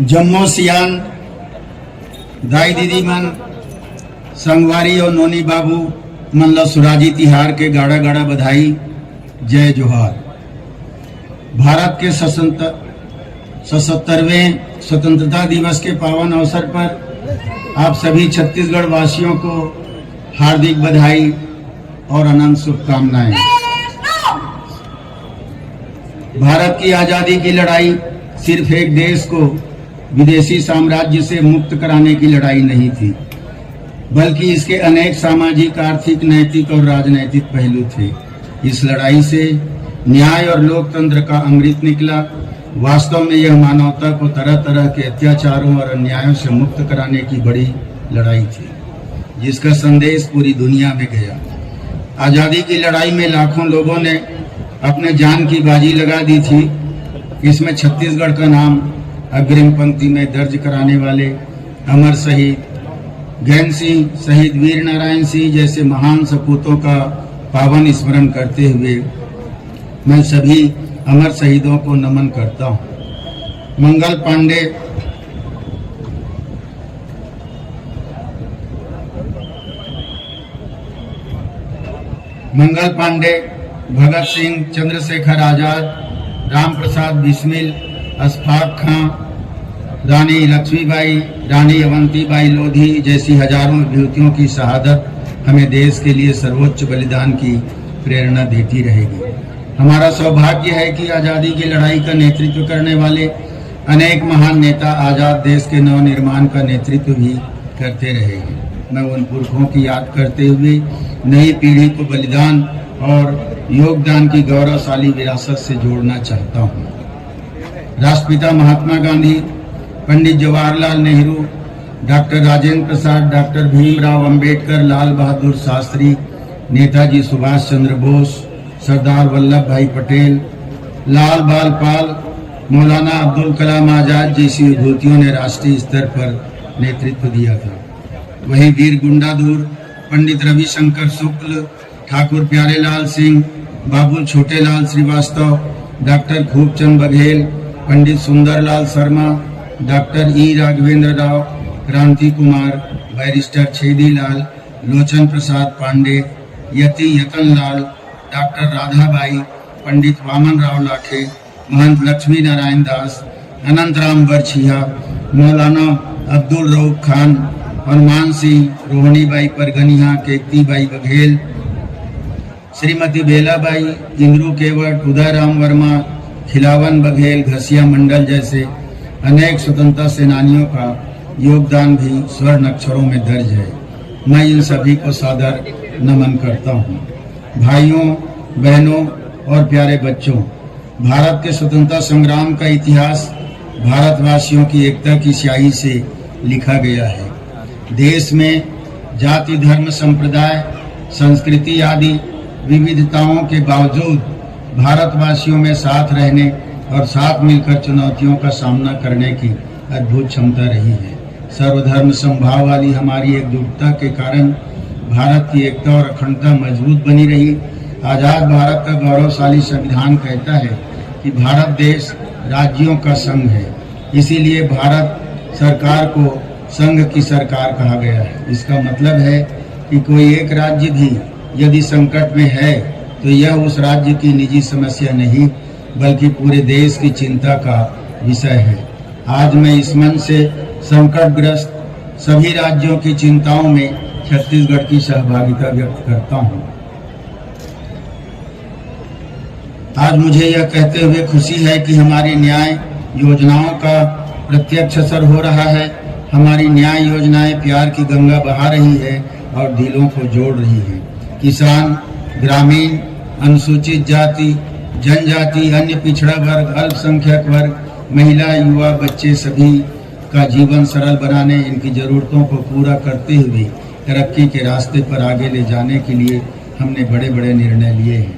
जम्मो सियान दाई दीदी मन संगवारी और नोनी बाबू मन ला सुराजी तिहार के गाड़ा गाड़ा बधाई। जय जोहार। भारत के 77वें स्वतंत्रता दिवस के पावन अवसर पर आप सभी छत्तीसगढ़ वासियों को हार्दिक बधाई और अनंत शुभकामनाएं। भारत की आजादी की लड़ाई सिर्फ एक देश को विदेशी साम्राज्य से मुक्त कराने की लड़ाई नहीं थी, बल्कि इसके अनेक सामाजिक, आर्थिक, नैतिक और राजनैतिक पहलू थे। इस लड़ाई से न्याय और लोकतंत्र का अमृत निकला। वास्तव में यह मानवता को तरह तरह के अत्याचारों और अन्यायों से मुक्त कराने की बड़ी लड़ाई थी, जिसका संदेश पूरी दुनिया में गया। आजादी की लड़ाई में लाखों लोगों ने अपने जान की बाजी लगा दी थी। इसमें छत्तीसगढ़ का नाम अग्रिम पंक्ति में दर्ज कराने वाले अमर शहीद गैन सिंह, शहीद वीर नारायण सिंह जैसे महान सपूतों का पावन स्मरण करते हुए मैं सभी अमर शहीदों को नमन करता हूं। मंगल पांडे, भगत सिंह, चंद्रशेखर आजाद, राम प्रसाद बिस्मिल, अशफाक खां, रानी लक्ष्मीबाई, रानी अवंतीबाई लोधी जैसी हजारों विभूतियों की शहादत हमें देश के लिए सर्वोच्च बलिदान की प्रेरणा देती रहेगी। हमारा सौभाग्य है कि आजादी की लड़ाई का नेतृत्व करने वाले अनेक महान नेता आजाद देश के नवनिर्माण का नेतृत्व भी करते रहेंगे। मैं उन पुरखों की याद करते हुए नई पीढ़ी को बलिदान और योगदान की गौरवशाली विरासत से जोड़ना चाहता हूँ। राष्ट्रपिता महात्मा गांधी, पंडित जवाहरलाल नेहरू, डॉक्टर राजेंद्र प्रसाद, डॉक्टर भीमराव अंबेडकर, लाल बहादुर शास्त्री, नेताजी सुभाष चंद्र बोस, सरदार वल्लभ भाई पटेल, लाल बाल पाल, मौलाना अब्दुल कलाम आजाद जैसी विभूतियों ने राष्ट्रीय स्तर पर नेतृत्व दिया था। वहीं वीर गुंडाधुर, पंडित रविशंकर शुक्ल, ठाकुर प्यारेलाल सिंह, बाबू छोटेलाल श्रीवास्तव, डॉक्टर खूबचंद बघेल, पंडित सुंदरलाल शर्मा, डॉक्टर ई राघवेंद्र राव, क्रांति कुमार, बैरिस्टर छेदीलाल, लोचन प्रसाद पांडे, यति यतन लाल, डॉक्टर राधाबाई, पंडित वामन राव लाखे, महंत लक्ष्मी नारायण दास, अनंत राम बरछिया, मौलाना अब्दुल रऊफ खान, हनुमान सिंह, रोहिणीबाई परगनिया, केकतीबाई बघेल, श्रीमती बेलाबाई, इंद्रू केवट, उदयराम वर्मा, खिलावन बघेल, घसिया मंडल जैसे अनेक स्वतंत्रता सेनानियों का योगदान भी स्वर्ण अक्षरों में दर्ज है। मैं इन सभी को सादर नमन करता हूँ। भाइयों, बहनों और प्यारे बच्चों, भारत के स्वतंत्रता संग्राम का इतिहास भारतवासियों की एकता की स्याही से लिखा गया है। देश में जाति, धर्म, संप्रदाय, संस्कृति आदि विविधताओं के बावजूद भारतवासियों में साथ रहने और साथ मिलकर चुनौतियों का सामना करने की अद्भुत क्षमता रही है। सर्वधर्म समभाव वाली हमारी एकजुटता के कारण भारत की एकता और अखंडता मजबूत बनी रही। आजाद भारत का गौरवशाली संविधान कहता है कि भारत देश राज्यों का संघ है, इसीलिए भारत सरकार को संघ की सरकार कहा गया है। इसका मतलब है कि कोई एक राज्य भी यदि संकट में है तो यह उस राज्य की निजी समस्या नहीं, बल्कि पूरे देश की चिंता का विषय है। आज मैं इस मंच से संकटग्रस्त सभी राज्यों की चिंताओं में छत्तीसगढ़ की सहभागिता व्यक्त करता हूं। आज मुझे यह कहते हुए खुशी है कि हमारी न्याय योजनाओं का प्रत्यक्ष असर हो रहा है। हमारी न्याय योजनाएं प्यार की गंगा बहा रही है और दिलों को जोड़ रही है। किसान, ग्रामीण, अनुसूचित जाति, जनजाति, अन्य पिछड़ा वर्ग, अल्पसंख्यक वर्ग, महिला, युवा, बच्चे सभी का जीवन सरल बनाने, इनकी जरूरतों को पूरा करते हुए तरक्की के रास्ते पर आगे ले जाने के लिए हमने बड़े बड़े निर्णय लिए हैं।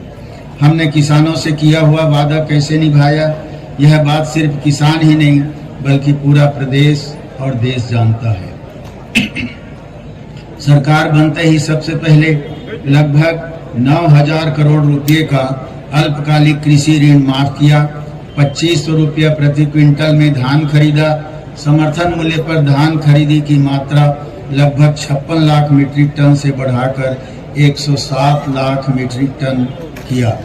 हमने किसानों से किया हुआ वादा कैसे निभाया, यह बात सिर्फ किसान ही नहीं बल्कि पूरा प्रदेश और देश जानता है। सरकार बनते ही सबसे पहले लगभग 9,000 करोड़ रुपए का अल्पकालिक कृषि ऋण माफ किया, 2500 रुपया प्रति क्विंटल में धान खरीदा, समर्थन मूल्य पर धान खरीदी की मात्रा लगभग 56 लाख मीट्रिक टन से बढ़ाकर 107 लाख मीट्रिक टन किया।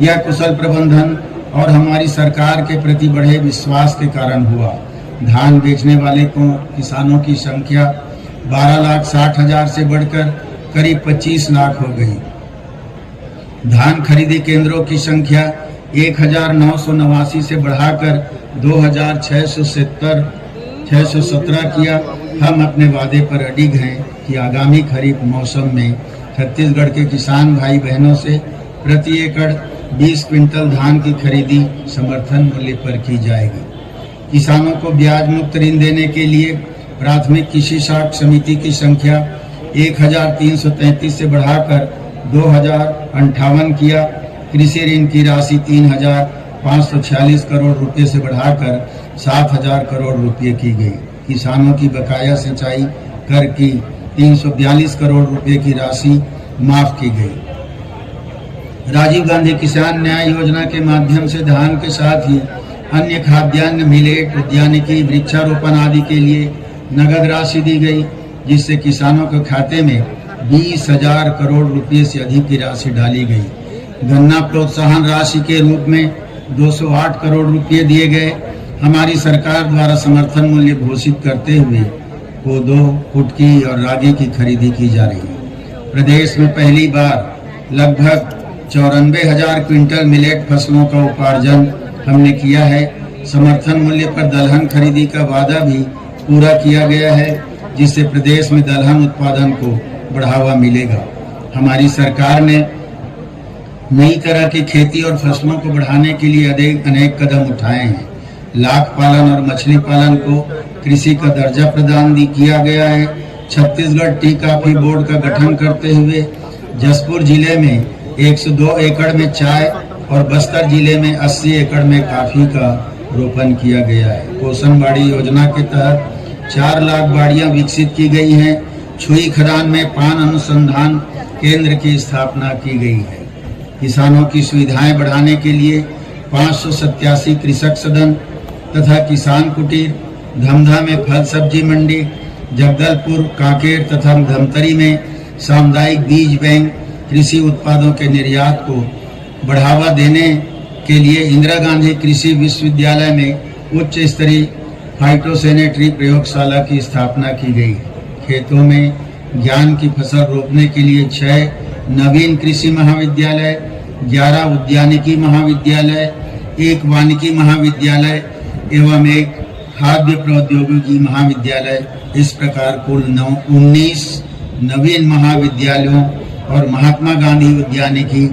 यह कुशल प्रबंधन और हमारी सरकार के प्रति बढ़े विश्वास के कारण हुआ। धान बेचने वाले किसानों की संख्या 12,60,000 से बढ़कर करीब 25 लाख हो गई। धान खरीदी केंद्रों की संख्या 1,989 से बढ़ाकर 2,617 किया। हम अपने वादे पर अडिग हैं कि आगामी खरीफ मौसम में छत्तीसगढ़ के किसान भाई बहनों से प्रति एकड़ 20 क्विंटल धान की खरीदी समर्थन मूल्य पर की जाएगी। किसानों को ब्याज मुक्त ऋण देने के लिए प्राथमिक कृषि साख समिति की संख्या 1,333 से बढ़ाकर 2,058 किया। कृषि ऋण की राशि 3,546 करोड़ रुपए से बढ़ाकर 7,000 करोड़ रुपए की गई। किसानों की बकाया सिंचाई कर की 342 करोड़ रुपए की राशि माफ की गई। राजीव गांधी किसान न्याय योजना के माध्यम से धान के साथ ही अन्य खाद्यान्न, मिलेट, उद्यानिकी, वृक्षारोपण आदि के लिए नगद राशि दी गई, जिससे किसानों के खाते में 20,000 करोड़ रुपए से अधिक की राशि डाली गई। गन्ना प्रोत्साहन राशि के रूप में 208 करोड़ रुपए दिए गए। हमारी सरकार द्वारा समर्थन मूल्य घोषित करते हुए कोदो, कुटकी और रागी की खरीदी की जा रही है। प्रदेश में पहली बार लगभग 94,000 क्विंटल मिलेट फसलों का उपार्जन हमने किया है। समर्थन मूल्य पर दलहन खरीदी का वादा भी पूरा किया गया है, जिससे प्रदेश में दलहन उत्पादन को बढ़ावा मिलेगा। हमारी सरकार ने नई तरह की खेती और फसलों को बढ़ाने के लिए अनेक कदम उठाए हैं। लाख पालन और मछली पालन को कृषि का दर्जा प्रदान किया गया है। छत्तीसगढ़ टी कॉफी बोर्ड का गठन करते हुए जसपुर जिले में 102 एकड़ में चाय और बस्तर जिले में 80 एकड़ में कॉफी का रोपण किया गया है। पोषण बाड़ी योजना के तहत 4 लाख बाड़ियां विकसित की गई हैं। छुई खदान में पान अनुसंधान केंद्र की स्थापना की गई है। किसानों की सुविधाएं बढ़ाने के लिए 587 कृषक सदन तथा किसान कुटीर, धमधा में फल सब्जी मंडी, जगदलपुर, कांकेर तथा धमतरी में सामुदायिक बीज बैंक, कृषि उत्पादों के निर्यात को बढ़ावा देने के लिए इंदिरा गांधी कृषि विश्वविद्यालय में उच्च स्तरीय फाइटोसैनिटरी प्रयोगशाला की स्थापना की गई। खेतों में ज्ञान की फसल रोपने के लिए 6 नवीन कृषि महाविद्यालय, 11 उद्यानिकी महाविद्यालय, 1 वानिकी महाविद्यालय एवं 1 खाद्य प्रौद्योगिकी महाविद्यालय, इस प्रकार कुल 19 नवीन महाविद्यालयों और महात्मा गांधी उद्यानिकी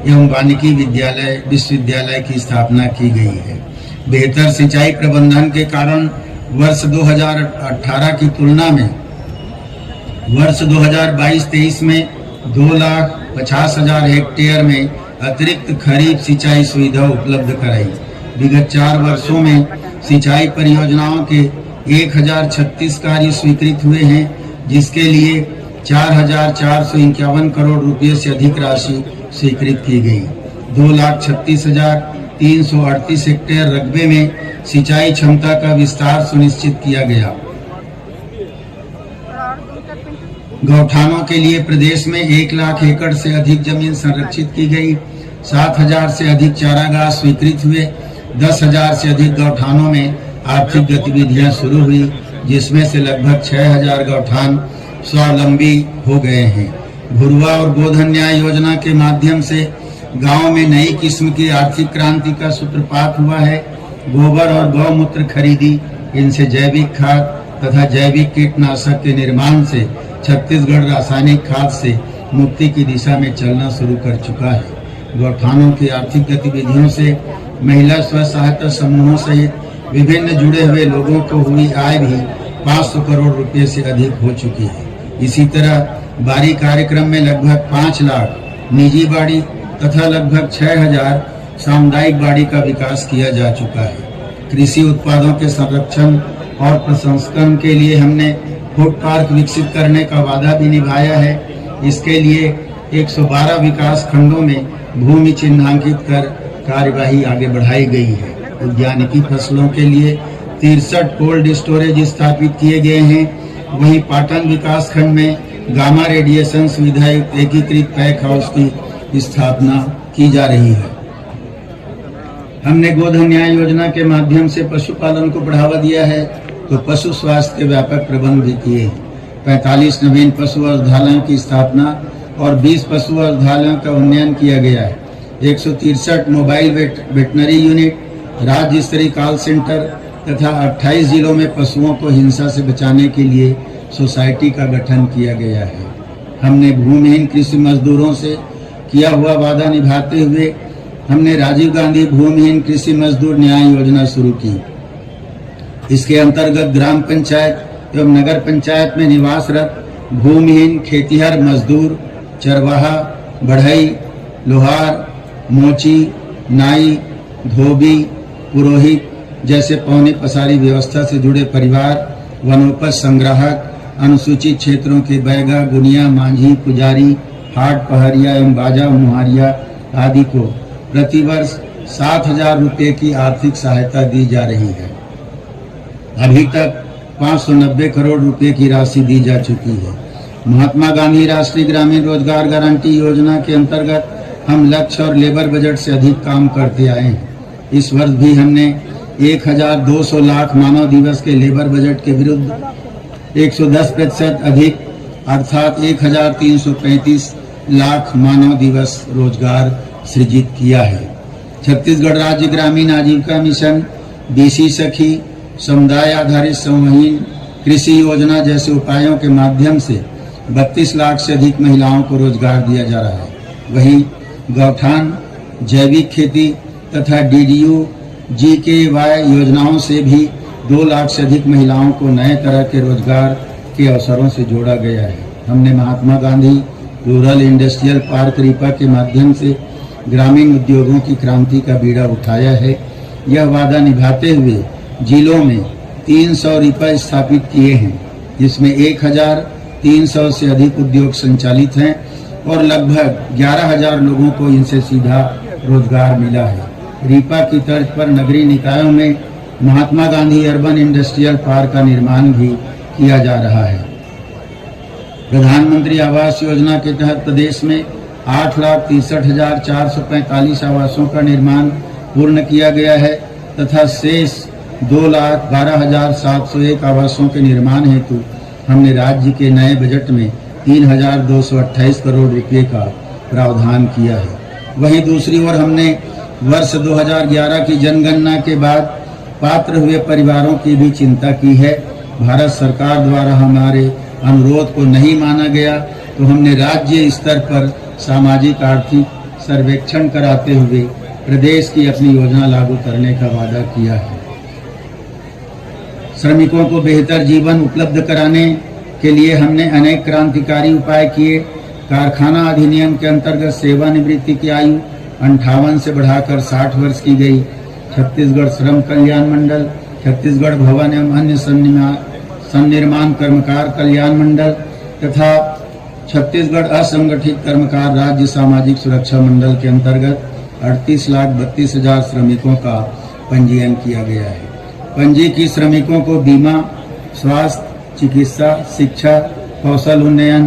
एवं वानिकी विश्वविद्यालय की स्थापना की गई है। बेहतर सिंचाई प्रबंधन के कारण वर्ष 2018 की तुलना में वर्ष 2022-23 में 2,50,000 हेक्टेयर में अतिरिक्त खरीफ सिंचाई सुविधा उपलब्ध कराई। विगत 4 वर्षों में सिंचाई परियोजनाओं के 1,036 कार्य स्वीकृत हुए हैं, जिसके लिए 4,451 करोड़ रुपए से अधिक राशि स्वीकृत की गई। 2,36,338 हेक्टेयर रकबे में सिंचाई क्षमता का विस्तार सुनिश्चित किया गया। गौठानों के लिए प्रदेश में 1 लाख एकड़ से अधिक जमीन संरक्षित की गई। 7,000 से अधिक चारागाह स्वीकृत हुए। 10,000 से अधिक गौठानों में आर्थिक गतिविधियां शुरू हुई, जिसमें से लगभग 6,000 गौठान स्वावलंबी हो गए हैं। घुरवा और गोधन न्याय योजना के माध्यम से गांव में नई किस्म की आर्थिक क्रांति का सूत्रपात हुआ है। गोबर और गौमूत्र खरीदी, इनसे जैविक खाद तथा जैविक कीटनाशक के निर्माण से छत्तीसगढ़ रासायनिक खाद से मुक्ति की दिशा में चलना शुरू कर चुका है। गौठानों की आर्थिक गतिविधियों से महिला स्व सहायता समूहों सहित विभिन्न जुड़े हुए लोगों को हुई आय भी 500 करोड़ रुपए से अधिक हो चुकी है। इसी तरह बाड़ी कार्यक्रम में लगभग 5 लाख निजी बाड़ी तथा लगभग 6,000 सामुदायिक बाड़ी का विकास किया जा चुका है। कृषि उत्पादों के संरक्षण और प्रसंस्करण के लिए हमने फूड पार्क विकसित करने का वादा भी निभाया है। इसके लिए 112 विकास खंडों में भूमि चिन्हांकित कर कार्यवाही आगे बढ़ाई गई है। उद्यानिकी फसलों के लिए 63 कोल्ड स्टोरेज स्थापित किए गए हैं। वहीं पाटन विकास खंड में गामा रेडिएशन सुविधा युक्त एकीकृत पैक हाउस की स्थापना की जा रही है। हमने गोधन न्याय योजना के माध्यम से पशुपालन को बढ़ावा दिया है, तो पशु स्वास्थ्य के व्यापक प्रबंध भी किए हैं। 45 नवीन पशु औषधालयों की स्थापना और 20 पशु औषधालयों का उन्नयन किया गया है। 163 मोबाइल वेटनरी यूनिट, राज्य स्तरीय कॉल सेंटर तथा 28 जिलों में पशुओं को हिंसा से बचाने के लिए सोसाइटी का गठन किया गया है। हमने भूमिहीन कृषि मजदूरों से किया हुआ वादा निभाते हुए हमने राजीव गांधी भूमिहीन कृषि मजदूर न्याय योजना शुरू की। इसके अंतर्गत ग्राम पंचायत एवं नगर पंचायत में निवासरत भूमिहीन खेतिहर मजदूर, चरवाहा, बढ़ई, लोहार, मोची, नाई, धोबी, पुरोहित जैसे पौने पसारी व्यवस्था से जुड़े परिवार, वनोपज संग्राहक, अनुसूचित क्षेत्रों के बैगा, गुनिया, मांझी, पुजारी, हाट पहरिया एवं बाजा मुहारिया आदि को प्रतिवर्ष 7,000 रुपये की आर्थिक सहायता दी जा रही है। अभी तक 590 करोड़ रुपए की राशि दी जा चुकी है। महात्मा गांधी राष्ट्रीय ग्रामीण रोजगार गारंटी योजना के अंतर्गत हम लक्ष्य और लेबर बजट से अधिक काम करते आए हैं। इस वर्ष भी हमने 1,200 लाख मानव दिवस के लेबर बजट के विरुद्ध 110% अधिक अर्थात 1,335 लाख मानव दिवस रोजगार सृजित किया है। छत्तीसगढ़ राज्य ग्रामीण आजीविका मिशन, बीसी सखी, समुदाय आधारित समूहीन कृषि योजना जैसे उपायों के माध्यम से 32 लाख से अधिक महिलाओं को रोजगार दिया जा रहा है। वहीं गौठान, जैविक खेती तथा DDU GKY योजनाओं से भी 2 लाख से अधिक महिलाओं को नए तरह के रोजगार के अवसरों से जोड़ा गया है। हमने Mahatma Gandhi rural industrial park RIPA के माध्यम से ग्रामीण उद्योगों की क्रांति का बीड़ा उठाया है। यह वादा निभाते हुए जिलों में 300 रीपा स्थापित किए हैं, जिसमें 1,300 से अधिक उद्योग संचालित हैं और लगभग 11,000 लोगों को इनसे सीधा रोजगार मिला है। रीपा की तर्ज पर नगरीय निकायों में Mahatma Gandhi urban industrial park का निर्माण भी किया जा रहा है। प्रधानमंत्री आवास योजना के तहत प्रदेश में 8,63,445 आवासों का निर्माण पूर्ण किया गया है तथा शेष 2,12,701 आवासों के निर्माण हेतु हमने राज्य के नए बजट में 3,228 करोड़ रुपए का प्रावधान किया है। वहीं दूसरी ओर हमने वर्ष 2011 की जनगणना के बाद पात्र हुए परिवारों की भी चिंता की है। भारत सरकार द्वारा हमारे अनुरोध को नहीं माना गया तो हमने राज्य स्तर पर सामाजिक आर्थिक सर्वेक्षण कराते हुए प्रदेश की अपनी योजना लागू करने का वादा किया है। श्रमिकों को बेहतर जीवन उपलब्ध कराने के लिए हमने अनेक क्रांतिकारी उपाय किए। कारखाना अधिनियम के अंतर्गत सेवानिवृत्ति की आयु 58 से बढ़ाकर 60 वर्ष की गई। छत्तीसगढ़ श्रम कल्याण मंडल, छत्तीसगढ़ भवन एवं अन्य सन्निर्माण कर्मकार कल्याण मंडल तथा छत्तीसगढ़ असंगठित कर्मकार राज्य सामाजिक सुरक्षा मंडल के अंतर्गत 38,32,000 श्रमिकों का पंजीयन किया गया है। पंजीकृत श्रमिकों को बीमा, स्वास्थ्य, चिकित्सा, शिक्षा, कौशल उन्नयन,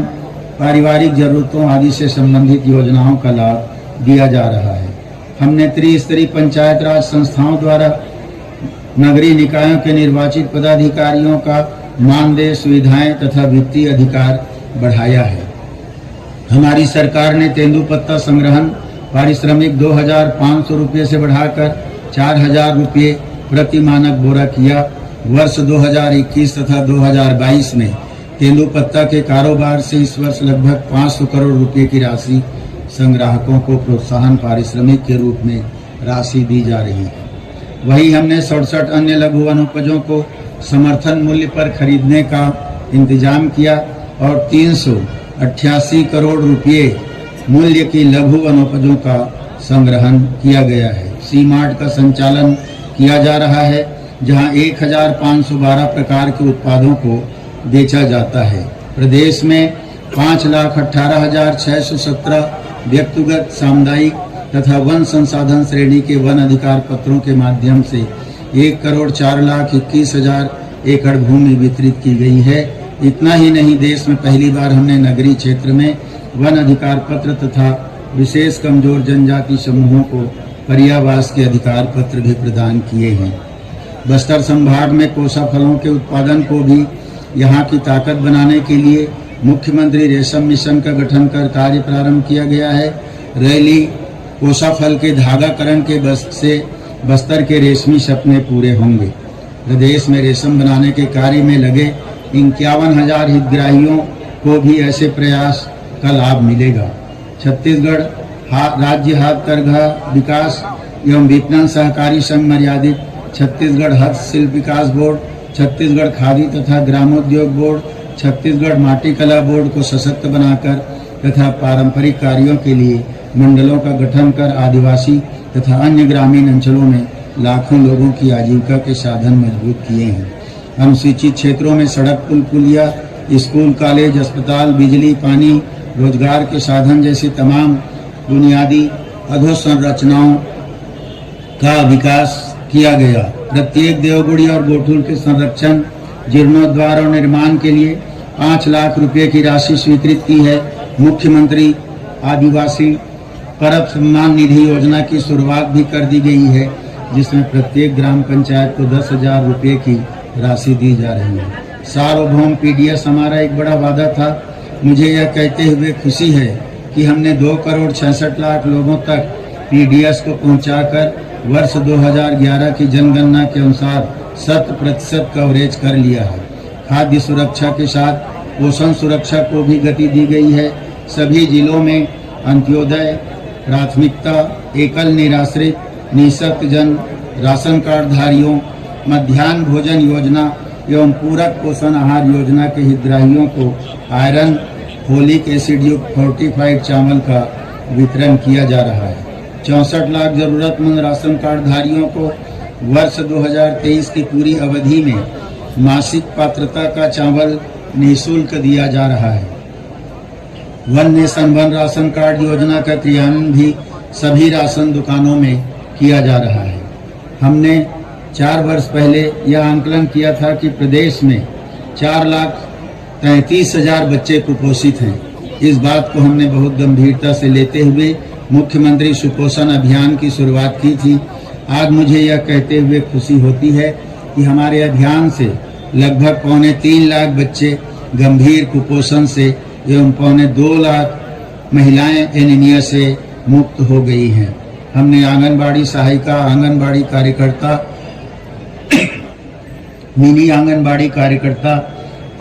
पारिवारिक जरूरतों आदि से संबंधित योजनाओं का लाभ दिया जा रहा है। हमने त्रिस्तरीय पंचायत राज संस्थाओं द्वारा नगरीय निकायों के निर्वाचित पदाधिकारियों का मानदेय, सुविधाएं तथा वित्तीय अधिकार बढ़ाया है। हमारी सरकार ने तेंदुपत्ता संग्रहण पारिश्रमिक 2,500 रुपये से बढ़ाकर 4,000 रुपये प्रति मानक बोरा किया। वर्ष 2021 तथा 2022 में तेंदुपत्ता के कारोबार से इस वर्ष लगभग 500 करोड़ रुपए की राशि संग्राहकों को प्रोत्साहन पारिश्रमिक के रूप में राशि दी जा रही है। वहीं हमने 67 अन्य लघु वनोपजों को समर्थन मूल्य पर खरीदने का इंतजाम किया और 388 करोड़ रुपए मूल्य की लघु वनोपजों का संग्रहण किया गया है। सी-मार्ट का संचालन किया जा रहा है, जहां 1,512 प्रकार के उत्पादों को बेचा जाता है। प्रदेश में 5,18,617 व्यक्तिगत, सामुदायिक तथा वन संसाधन श्रेणी के वन अधिकार पत्रों के माध्यम से 1,04,21,000 एकड़ भूमि वितरित की गई है। इतना ही नहीं, देश में पहली बार हमने नगरीय क्षेत्र में वन अधिकार पत्र तथा विशेष कमजोर जनजाति समूहों को पर्यावास के अधिकार पत्र भी प्रदान किए हैं। बस्तर संभाग में कोसा फलों के उत्पादन को भी यहाँ की ताकत बनाने के लिए मुख्यमंत्री रेशम मिशन का गठन कर कार्य प्रारंभ किया गया है। रैली कोसा फल के धागाकरण के से बस्तर के रेशमी सपने पूरे होंगे। प्रदेश में रेशम बनाने के कार्य में लगे 51,000 हितग्राहियों को भी ऐसे प्रयास का लाभ मिलेगा। छत्तीसगढ़ राज्य हाथकरघा विकास एवं विपणन सहकारी संघ मर्यादित, छत्तीसगढ़ हस्तशिल्प विकास बोर्ड, छत्तीसगढ़ खादी तथा ग्रामोद्योग बोर्ड, छत्तीसगढ़ माटी कला बोर्ड को सशक्त बनाकर तथा पारंपरिक कार्यों के लिए मंडलों का गठन कर आदिवासी तथा अन्य ग्रामीण अंचलों में लाखों लोगों की आजीविका के साधन मजबूत किए हैं। अनुसूचित क्षेत्रों में सड़क, पुल, पुलिया, स्कूल, कॉलेज, अस्पताल, बिजली, पानी, रोजगार के साधन जैसे तमाम बुनियादी अधोसंरचनाओं का विकास किया गया। प्रत्येक देवगुड़ी और गोठुल के संरक्षण, जीर्णोद्धार और निर्माण के लिए 5 लाख रुपए की राशि स्वीकृत की है। मुख्यमंत्री आदिवासी परब सम्मान निधि योजना की शुरुआत भी कर दी गई है, जिसमें प्रत्येक ग्राम पंचायत को 10,000 रुपए की राशि दी जा रही है। सार्वभौम पीडीएस हमारा एक बड़ा वादा था। मुझे यह कहते हुए खुशी है कि हमने 2,66,00,000 लोगों तक पीडीएस को पहुंचाकर वर्ष 2011 की जनगणना के अनुसार 100% कवरेज कर लिया है। खाद्य सुरक्षा के साथ पोषण सुरक्षा को भी गति दी गई है। सभी जिलों में अंत्योदय, प्राथमिकता, एकल निराश्रित, निःशक्त जन, राशन कार्ड धारियों, मध्याह्न भोजन योजना एवं पूरक पोषण आहार योजना के हितग्राहियों को आयरन, फोलिक एसिड युक्त फोर्टिफाइड चावल का वितरण किया जा रहा है। 64 लाख जरूरतमंद राशन कार्ड धारियों को वर्ष 2023 की पूरी अवधि में मासिक पात्रता का चावल निःशुल्क दिया जा रहा है। One nation one ration card योजना का क्रियान्वयन भी सभी राशन दुकानों में किया जा रहा है। हमने 4 वर्ष पहले यह आंकलन किया था कि प्रदेश में 4,33,000 बच्चे कुपोषित हैं। इस बात को हमने बहुत गंभीरता से लेते हुए मुख्यमंत्री सुपोषण अभियान की शुरुआत की थी। आज मुझे यह कहते हुए खुशी होती है कि हमारे अभियान से लगभग 3.25 लाख बच्चे गंभीर कुपोषण से एवं 2.25 लाख महिलाएं एनीमिया से मुक्त हो गई हैं। हमने आंगनबाड़ी सहायिका, आंगनबाड़ी कार्यकर्ता, मिनी आंगनबाड़ी कार्यकर्ता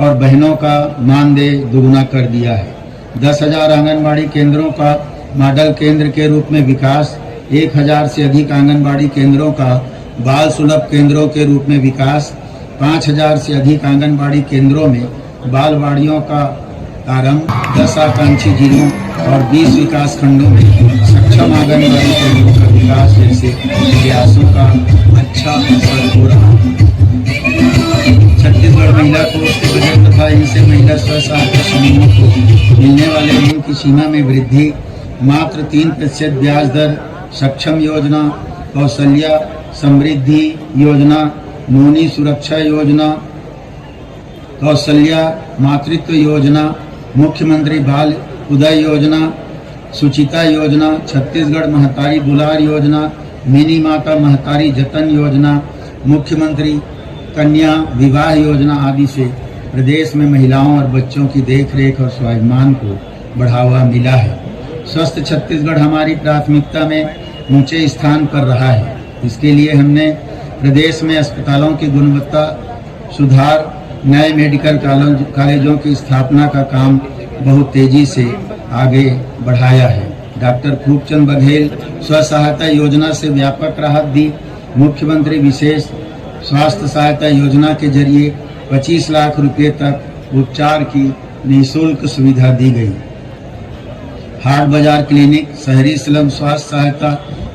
और बहनों का मानदेय दुगुना कर दिया है। 10,000 आंगनबाड़ी केंद्रों का मॉडल केंद्र के रूप में विकास, 1,000 से अधिक आंगनबाड़ी केंद्रों का बाल सुलभ केंद्रों के रूप में विकास, 5,000 से अधिक आंगनबाड़ी केंद्रों में बालवाड़ियों का आरंभ, 10 आकांक्षी जिलों और 20 विकास खंडों में सक्षम आंगनबाड़ी केंद्रों का विकास जैसे प्रयासों का अच्छा असर हो रहा है। छत्तीसगढ़ महिला कोष के बजट तथा इनसे महिला स्व सहायता समूहों को मिलने वाले ऋण की सीमा में वृद्धि, मात्र 3% ब्याज दर, सक्षम योजना, कौशल्या समृद्धि योजना, नोनी सुरक्षा योजना, कौशल्या मातृत्व योजना, मुख्यमंत्री बाल उदय योजना, सुचिता योजना, छत्तीसगढ़ महतारी दुलार योजना, मिनी माता महतारी जतन योजना, मुख्यमंत्री कन्या विवाह योजना आदि से प्रदेश में महिलाओं और बच्चों की देखरेख और स्वाभिमान को बढ़ावा मिला है। स्वस्थ छत्तीसगढ़ हमारी प्राथमिकता में ऊंचे स्थान पर रहा है। इसके लिए हमने प्रदेश में अस्पतालों की गुणवत्ता सुधार, नए मेडिकल कॉलेजों की स्थापना का काम बहुत तेजी से आगे बढ़ाया है। डॉक्टर खूबचंद बघेल स्व सहायता योजना से व्यापक राहत दी। मुख्यमंत्री विशेष स्वास्थ्य सहायता योजना के जरिए 25 लाख रुपए तक उपचार की निःशुल्क सुविधा दी गई। हाट बाजार क्लिनिक, शहरी स्लम स्वास्थ्य सहायता,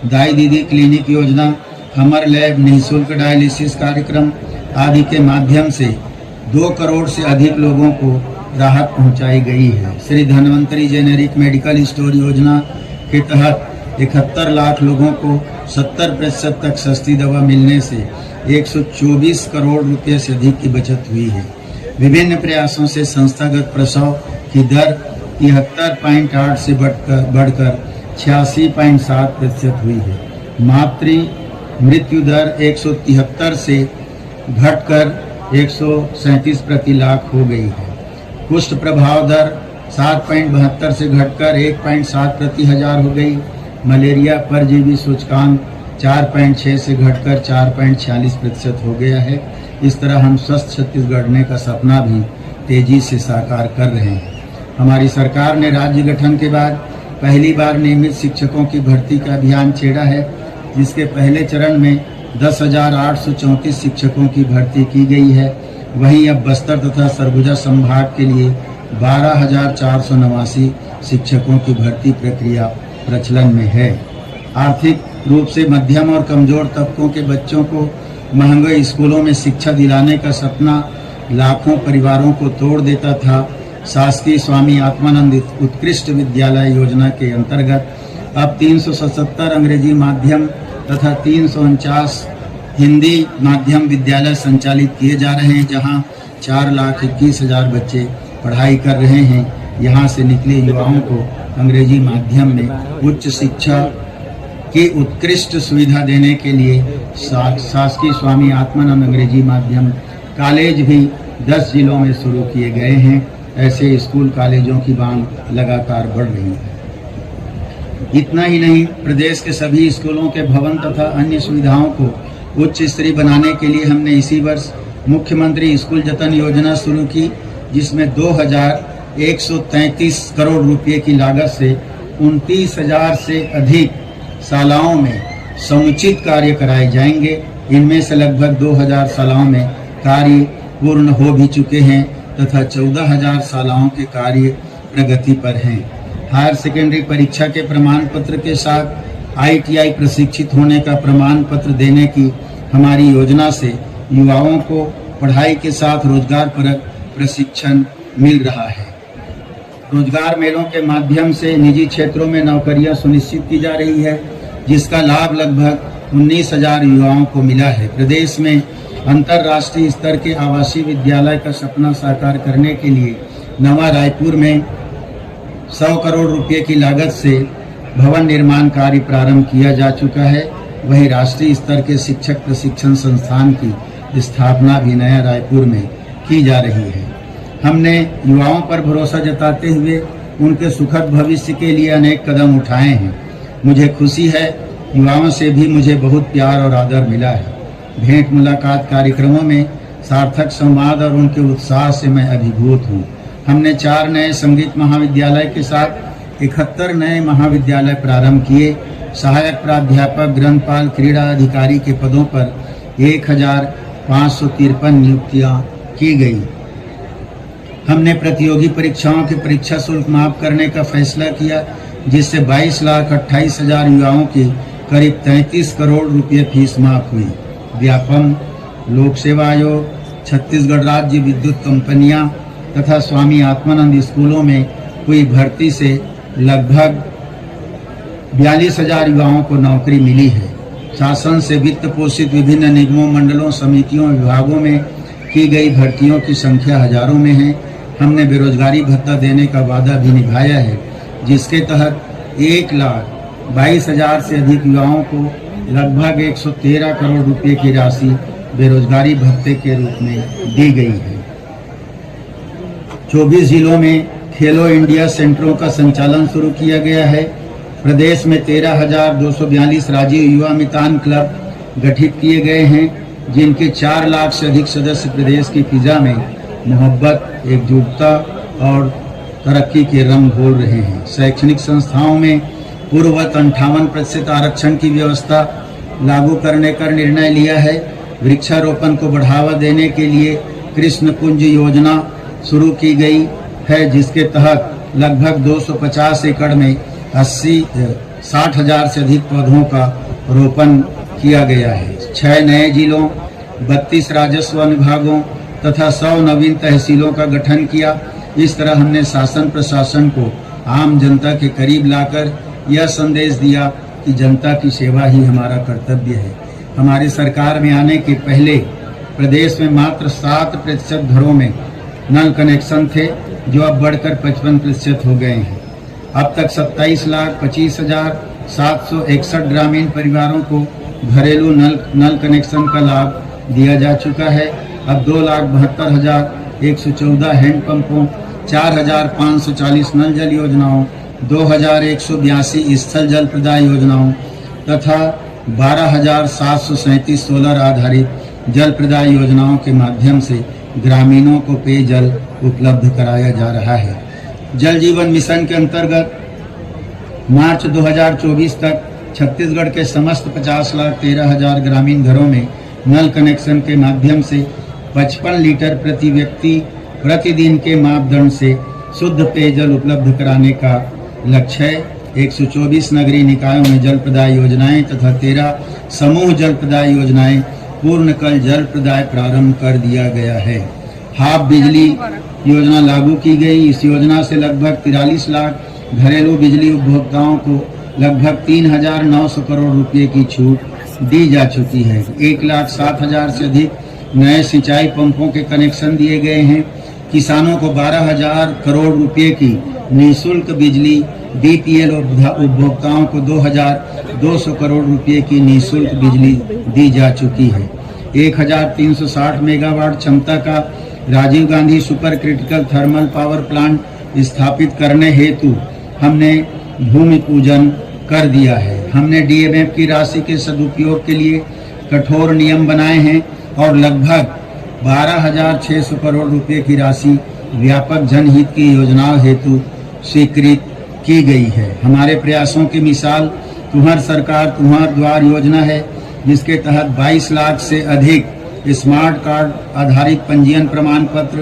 दाई दीदी क्लिनिक योजना, हमर लैब, निःशुल्क डायलिसिस कार्यक्रम आदि के माध्यम से 2 करोड़ से अधिक लोगों को राहत पहुंचाई गई है। Shri Dhanvantari generic medical store योजना के तहत 71 लाख लोगों को 70% तक सस्ती दवा मिलने से 124 करोड़ रुपए से अधिक की बचत हुई है। विभिन्न प्रयासों से संस्थागत प्रसव की दर 73.8 से बढ़कर 86.7% हुई है। मातृ मृत्यु दर 173 से घटकर 137 प्रति लाख हो गई है। कुष्ठ प्रभाव दर 7.72 से घटकर 1.7 प्रति हजार हो गई। मलेरिया परजीवी सूचकांक 4.6 से घटकर 4.46% हो गया है। इस तरह हम स्वस्थ छत्तीसगढ़ गढ़ने का सपना भी तेजी से साकार कर रहे हैं। हमारी सरकार ने राज्य गठन के बाद पहली बार नियमित शिक्षकों की भर्ती का अभियान छेड़ा है, जिसके पहले चरण में 10,834 शिक्षकों की भर्ती की गई है। वहीं अब बस्तर तथा सरगुजा संभाग के लिए 12,489 शिक्षकों की भर्ती प्रक्रिया प्रचलन में है। आर्थिक रूप से मध्यम और कमजोर तबकों के बच्चों को महंगे स्कूलों में शिक्षा दिलाने का सपना लाखों परिवारों को तोड़ देता था। शासकीय स्वामी आत्मानंद उत्कृष्ट विद्यालय योजना के अंतर्गत अब 377 अंग्रेजी माध्यम तथा 349 हिंदी माध्यम विद्यालय संचालित किए जा रहे हैं, जहां 4,21,000 बच्चे पढ़ाई कर रहे हैं। यहां से निकले युवाओं को अंग्रेजी माध्यम में उच्च शिक्षा की उत्कृष्ट सुविधा देने के लिए शासकीय स्वामी आत्मानंद अंग्रेजी माध्यम कॉलेज भी 10 जिलों में शुरू किए गए हैं। ऐसे स्कूल कॉलेजों की मांग लगातार बढ़ रही है। इतना ही नहीं, प्रदेश के सभी स्कूलों के भवन तथा अन्य सुविधाओं को उच्च स्तरीय बनाने के लिए हमने इसी वर्ष मुख्यमंत्री स्कूल जतन योजना शुरू की, जिसमें 2,133 करोड़ रुपए की लागत से 29,000 से अधिक शालाओं में समुचित कार्य कराए जाएंगे। इनमें से लगभग 2,000 शालाओं में कार्य पूर्ण हो भी चुके हैं तथा 14,000 शालाओं के कार्य प्रगति पर हैं। हायर सेकेंडरी परीक्षा के प्रमाण पत्र के साथ ITI प्रशिक्षित होने का प्रमाण पत्र देने की हमारी योजना से युवाओं को पढ़ाई के साथ रोजगार परक प्रशिक्षण मिल रहा है। रोजगार मेलों के माध्यम से निजी क्षेत्रों में नौकरियां सुनिश्चित की जा रही है, जिसका लाभ लगभग 19,000 युवाओं को मिला है। प्रदेश में अंतर्राष्ट्रीय स्तर के आवासीय विद्यालय का सपना साकार करने के लिए नवा रायपुर में 100 करोड़ रुपए की लागत से भवन निर्माण कार्य प्रारंभ किया जा चुका है। वहीं राष्ट्रीय स्तर के शिक्षक प्रशिक्षण संस्थान की स्थापना भी नया रायपुर में की जा रही है। हमने युवाओं पर भरोसा जताते हुए उनके सुखद भविष्य के लिए अनेक कदम उठाए हैं। मुझे खुशी है, युवाओं से भी मुझे बहुत प्यार और आदर मिला है। भेंट मुलाकात कार्यक्रमों में सार्थक संवाद और उनके उत्साह से मैं अभिभूत हूँ। हमने 4 नए संगीत महाविद्यालय के साथ 71 नए महाविद्यालय प्रारंभ किए। सहायक प्राध्यापक, ग्रंथपाल, क्रीड़ा अधिकारी के पदों पर 1,553 नियुक्तियां की गई। हमने प्रतियोगी परीक्षाओं के परीक्षा शुल्क माफ करने का फैसला किया, जिससे 22,28,000 युवाओं की करीब 33 करोड़ रुपए फीस माफ हुई। व्यापम, लोक सेवा आयोग, छत्तीसगढ़ राज्य विद्युत कंपनियां तथा स्वामी आत्मानंद स्कूलों में हुई भर्ती से लगभग 42,000 युवाओं को नौकरी मिली है। शासन से वित्त पोषित विभिन्न निगमों, मंडलों, समितियों, विभागों में की गई भर्तियों की संख्या हजारों में है। हमने बेरोजगारी भत्ता देने का वादा भी निभाया है, जिसके तहत 1,22,000 से अधिक युवाओं को लगभग 113 करोड़ रुपए की राशि बेरोजगारी भत्ते के रूप में दी गई है। 24 जिलों में खेलो इंडिया सेंटरों का संचालन शुरू किया गया है। प्रदेश में 13,242 राज्य युवा मितान क्लब गठित किए गए हैं, जिनके 4 लाख से अधिक सदस्य प्रदेश की फिजा में मोहब्बत, एकजुटता और तरक्की के रंग घोल रहे हैं। शैक्षणिक संस्थाओं में पूर्ववत 58% आरक्षण की व्यवस्था लागू करने का निर्णय लिया है। वृक्षारोपण को बढ़ावा देने के लिए कृष्ण कुंज योजना शुरू की गई है, जिसके तहत लगभग 250 एकड़ में 60,000 से अधिक पौधों का रोपण किया गया है। 6 नए जिलों, 32 राजस्व अनुभागों तथा 100 नवीन तहसीलों का गठन किया। इस तरह हमने शासन प्रशासन को आम जनता के करीब लाकर यह संदेश दिया कि जनता की सेवा ही हमारा कर्तव्य है। हमारी सरकार में आने के पहले प्रदेश में मात्र 7% घरों में नल कनेक्शन थे, जो अब बढ़कर 55% हो गए हैं। अब तक 27,25,761 ग्रामीण परिवारों को घरेलू नल कनेक्शन का लाभ दिया जा चुका है। अब 2,72,114 हैंडपंपों, 4,540 नल जल योजनाओं, 2,182 स्थल जल प्रदाय योजनाओं तथा 12,737 सोलर आधारित जल प्रदाय योजनाओं के माध्यम से ग्रामीणों को पेयजल उपलब्ध कराया जा रहा है। जल जीवन मिशन के अंतर्गत मार्च 2024 तक छत्तीसगढ़ के समस्त 50,13,000 ग्रामीण घरों में नल कनेक्शन के माध्यम से 55 लीटर प्रति व्यक्ति प्रतिदिन के मापदंड से शुद्ध पेयजल उपलब्ध कराने का लक्ष्य है। 124 नगरीय निकायों में जल प्रदाय योजनाएं तथा 13 समूह जल प्रदाय योजनाएं पूर्ण कल जल प्रदाय प्रारंभ कर दिया गया है। हाफ बिजली योजना लागू की गई। इस योजना से लगभग 43 लाख घरेलू बिजली उपभोक्ताओं को लगभग 3,900 करोड़ रुपए की छूट दी जा चुकी है। 1,07,000 से अधिक नए सिंचाई पंपों के कनेक्शन दिए गए हैं। किसानों को 12,000 करोड़ रुपए की निःशुल्क बिजली, बीपीएल उपभोक्ताओं को 2,200 करोड़ रुपए की निःशुल्क बिजली दी जा चुकी है। 1,360 मेगावाट क्षमता का Rajiv Gandhi super critical thermal power plant स्थापित करने हेतु हमने भूमि पूजन कर दिया है। हमने डीएमएफ की राशि के सदुपयोग के लिए कठोर नियम बनाए हैं और लगभग 12,600 करोड़ रुपए की राशि व्यापक जनहित की योजनाओं हेतु स्वीकृत की गई है। हमारे प्रयासों की मिसाल तुम्हार सरकार तुम्हार द्वार योजना है, जिसके तहत 22 लाख से अधिक स्मार्ट कार्ड आधारित पंजीयन प्रमाण पत्र,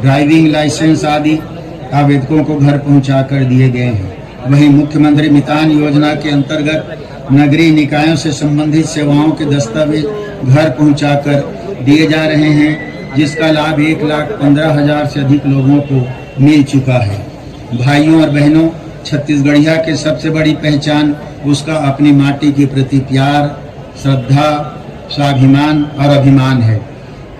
ड्राइविंग लाइसेंस आदि आवेदकों को घर पहुंचा कर दिए गए हैं। वहीं मुख्यमंत्री मितान योजना के अंतर्गत नगरीय निकायों से संबंधित सेवाओं के दस्तावेज घर पहुंचाकर दिए जा रहे हैं, जिसका लाभ 1,15,000 से अधिक लोगों को मिल चुका है। भाइयों और बहनों, छत्तीसगढ़िया की सबसे बड़ी पहचान उसका अपनी माटी के प्रति प्यार, श्रद्धा, स्वाभिमान और अभिमान है।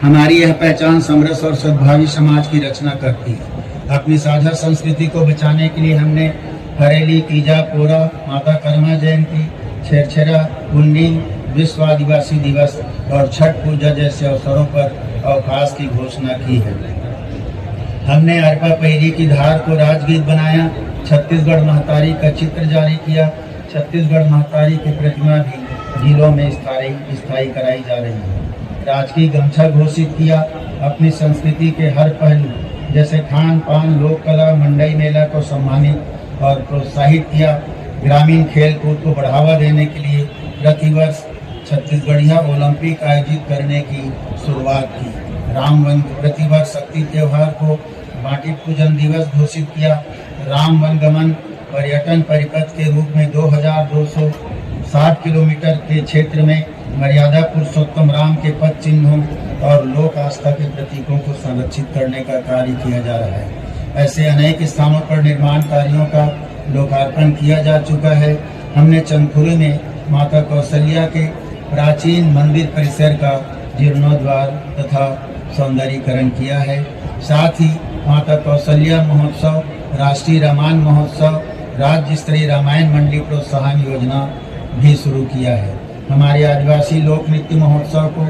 हमारी यह पहचान समरस और सद्भावी समाज की रचना करती है। अपनी साझा संस्कृति को बचाने के लिए हमने हरेली, तीजा, पोरा, माता कर्मा जयंती, छेरछेरा, उन्नी, विश्व आदिवासी दिवस और छठ पूजा जैसे अवसरों पर अवकाश की घोषणा की है। हमने अरपा पैरी की धार को राजगीत बनाया, छत्तीसगढ़ महतारी का चित्र जारी किया। छत्तीसगढ़ महतारी की प्रतिमा भी जिलों में स्थायी कराई जा रही है। राजकीय गमछा घोषित किया। अपनी संस्कृति के हर पहलू जैसे खान पान, लोक कला, मंडई मेला को सम्मानित और प्रोत्साहित किया। ग्रामीण खेल कूद को बढ़ावा देने के लिए प्रतिवर्ष छत्तीसगढ़िया ओलंपिक आयोजित करने की शुरुआत की। राम वन प्रतिवर्ष शक्ति त्योहार को माटी पूजन दिवस घोषित किया। राम वन गमन पर्यटन परिपथ के रूप में 2,260 किलोमीटर के क्षेत्र में मर्यादा पुरुषोत्तम राम के पद चिन्हों और लोक आस्था के प्रतीकों को संरक्षित करने का कार्य किया जा रहा है। ऐसे अनेक स्थानों पर निर्माण कार्यों का लोकार्पण किया जा चुका है। हमने चंदखुरी में माता कौशल्या के प्राचीन मंदिर परिसर का जीर्णोद्धार तथा सौंदर्यीकरण किया है। साथ ही माता कौशल्या महोत्सव, राष्ट्रीय रामायण महोत्सव, राज्य स्तरीय रामायण मंडली प्रोत्साहन योजना भी शुरू किया है। हमारे आदिवासी लोक नृत्य महोत्सव को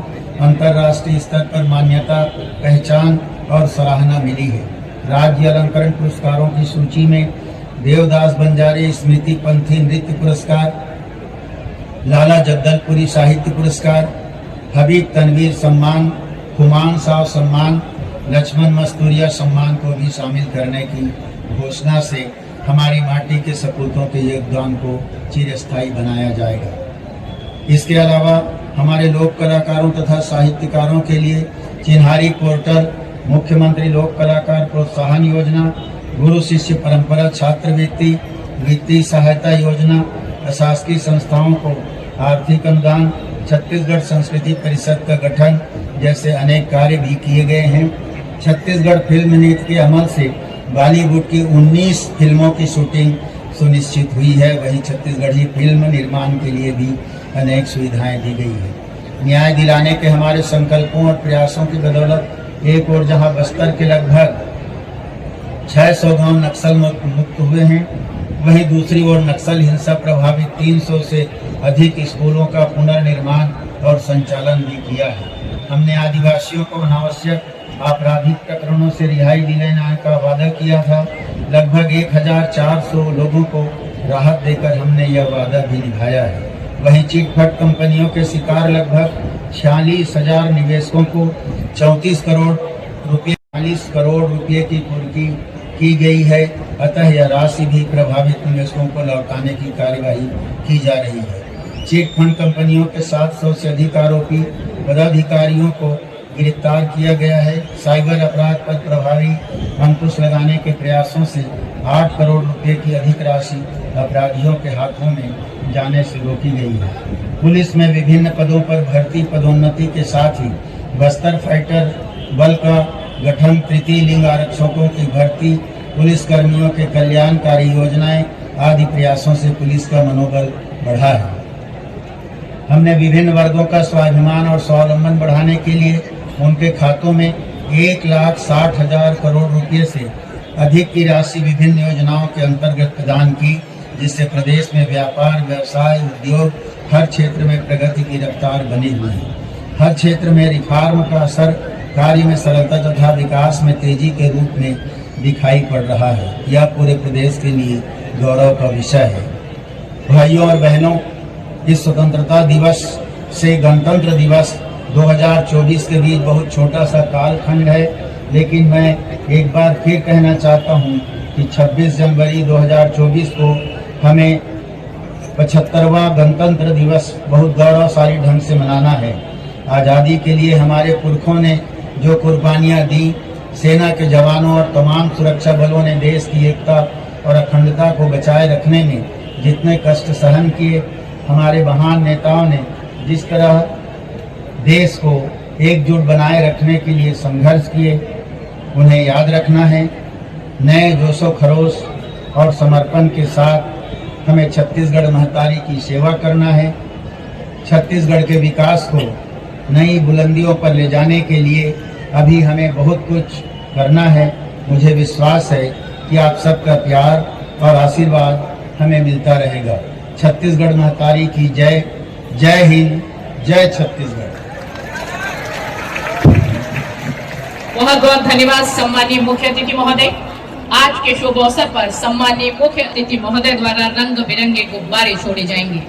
अंतर्राष्ट्रीय स्तर पर मान्यता, पहचान और सराहना मिली है। राज्य अलंकरण पुरस्कारों की सूची में देवदास बंजारे स्मृति पंथी नृत्य पुरस्कार, लाला जगदलपुरी साहित्य पुरस्कार, हबीब तनवीर सम्मान, हुमायूं साव सम्मान, लक्ष्मण मस्तूरिया सम्मान को भी शामिल करने की घोषणा से हमारी माटी के सपूतों के योगदान को चिरस्थायी बनाया जाएगा। इसके अलावा हमारे लोक कलाकारों तथा साहित्यकारों के लिए चिन्हारी पोर्टल, मुख्यमंत्री लोक कलाकार प्रोत्साहन योजना, गुरु शिष्य परंपरा छात्रवृत्ति, वित्तीय सहायता योजना, अशासकीय संस्थाओं को आर्थिक अनुदान, छत्तीसगढ़ संस्कृति परिषद का गठन जैसे अनेक कार्य भी किए गए हैं। छत्तीसगढ़ फिल्म नीति के अमल से बॉलीवुड की 19 फिल्मों की शूटिंग सुनिश्चित हुई है। वहीं छत्तीसगढ़ी फिल्म निर्माण के लिए भी अनेक सुविधाएं दी गई है। न्याय दिलाने के हमारे संकल्पों और प्रयासों की बदौलत एक और जहां बस्तर के लगभग 600 गांव नक्सल मुक्त हुए हैं, वहीं दूसरी ओर नक्सल हिंसा प्रभावित 300 से अधिक स्कूलों का पुनर्निर्माण और संचालन भी किया है। हमने आदिवासियों को अनावश्यक आपराधिक प्रकरणों से रिहाई दिलाने का वादा किया था। लगभग 1400 लोगों को राहत देकर हमने यह वादा भी निभाया है। वहीं चिटफंड कंपनियों के शिकार लगभग 46,000 निवेशकों को 34 करोड़ रुपए की पूर्ति की गई है। अतः यह राशि भी प्रभावित निवेशकों को लौटाने की कार्यवाही की जा रही है। चिटफंड कंपनियों के 700 से अधिक आरोपी पदाधिकारियों को गिरफ्तार किया गया है। साइबर अपराध पर प्रभावी अंकुश लगाने के प्रयासों से 8 करोड़ रुपए की अधिक राशि अपराधियों के हाथों में जाने से रोकी गई है। पुलिस में विभिन्न पदों पर भर्ती पदोन्नति के साथ ही बस्तर फाइटर बल का गठन, तृतीय लिंग आरक्षकों की भर्ती, पुलिस कर्मियों के कल्याणकारी योजनाएं आदि प्रयासों से पुलिस का मनोबल बढ़ा है। हमने विभिन्न वर्गों का स्वाभिमान और स्वावलंबन बढ़ाने के लिए उनके खातों में 1,60,000 करोड़ रुपए से अधिक की राशि विभिन्न योजनाओं के अंतर्गत प्रदान की, जिससे प्रदेश में व्यापार, व्यवसाय, उद्योग हर क्षेत्र में प्रगति की रफ्तार बनी हुई है। हर क्षेत्र में रिफॉर्म का असर कार्य में सरलता तथा विकास में तेजी के रूप में दिखाई पड़ रहा है। यह पूरे प्रदेश के लिए गौरव का विषय है। भाइयों और बहनों, इस स्वतंत्रता दिवस से गणतंत्र दिवस 2024 के बीच बहुत छोटा सा कालखंड है, लेकिन मैं एक बार फिर कहना चाहता हूं कि 26 जनवरी 2024 को हमें 75वां गणतंत्र दिवस बहुत गौरवशाली ढंग से मनाना है। आज़ादी के लिए हमारे पुरखों ने जो कुर्बानियां दी, सेना के जवानों और तमाम सुरक्षा बलों ने देश की एकता और अखंडता को बचाए रखने में जितने कष्ट सहन किए, हमारे महान नेताओं ने जिस तरह देश को एकजुट बनाए रखने के लिए संघर्ष किए, उन्हें याद रखना है। नए जोशो खरोश और समर्पण के साथ हमें छत्तीसगढ़ महतारी की सेवा करना है। छत्तीसगढ़ के विकास को नई बुलंदियों पर ले जाने के लिए अभी हमें बहुत कुछ करना है। मुझे विश्वास है कि आप सबका प्यार और आशीर्वाद हमें मिलता रहेगा। छत्तीसगढ़ महतारी की जय। जय हिंद, जय छत्तीसगढ़। बहुत बहुत धन्यवाद सम्मानीय मुख्य अतिथि महोदय। आज के शुभ अवसर पर सम्मानीय मुख्य अतिथि महोदय द्वारा रंग बिरंगे गुब्बारे छोड़े जाएंगे।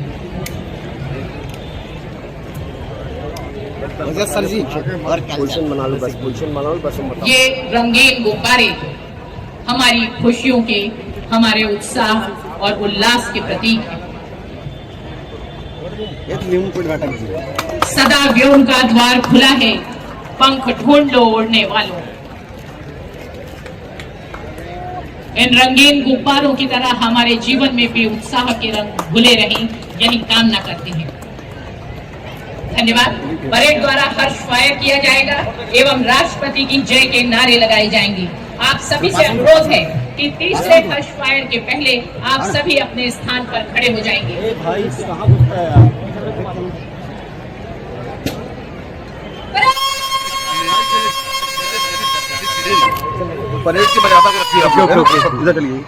सर जी और पोजीशन बना लो, बस पोजीशन बना लो, बस ये रंगीन गुब्बारे हमारी खुशियों के, हमारे उत्साह और उल्लास के प्रतीक हैं। सदा व्योम का द्वार खुला है, पंख ढूंढ लो उड़ने वालों। इन रंगीन गुब्बारों की तरह हमारे जीवन में भी उत्साह के रंग घुले रहें, यही कामना करते हैं। धन्यवाद। परेड द्वारा हर्ष फायर किया जाएगा एवं राष्ट्रपति की जय के नारे लगाए जाएंगे। आप सभी से अनुरोध है कि तीसरे हर्ष फायर के पहले आप सभी अपने स्थान पर खड़े हो जाएंगे। परेड की मर्यादा को रखिए। इधर चलिए।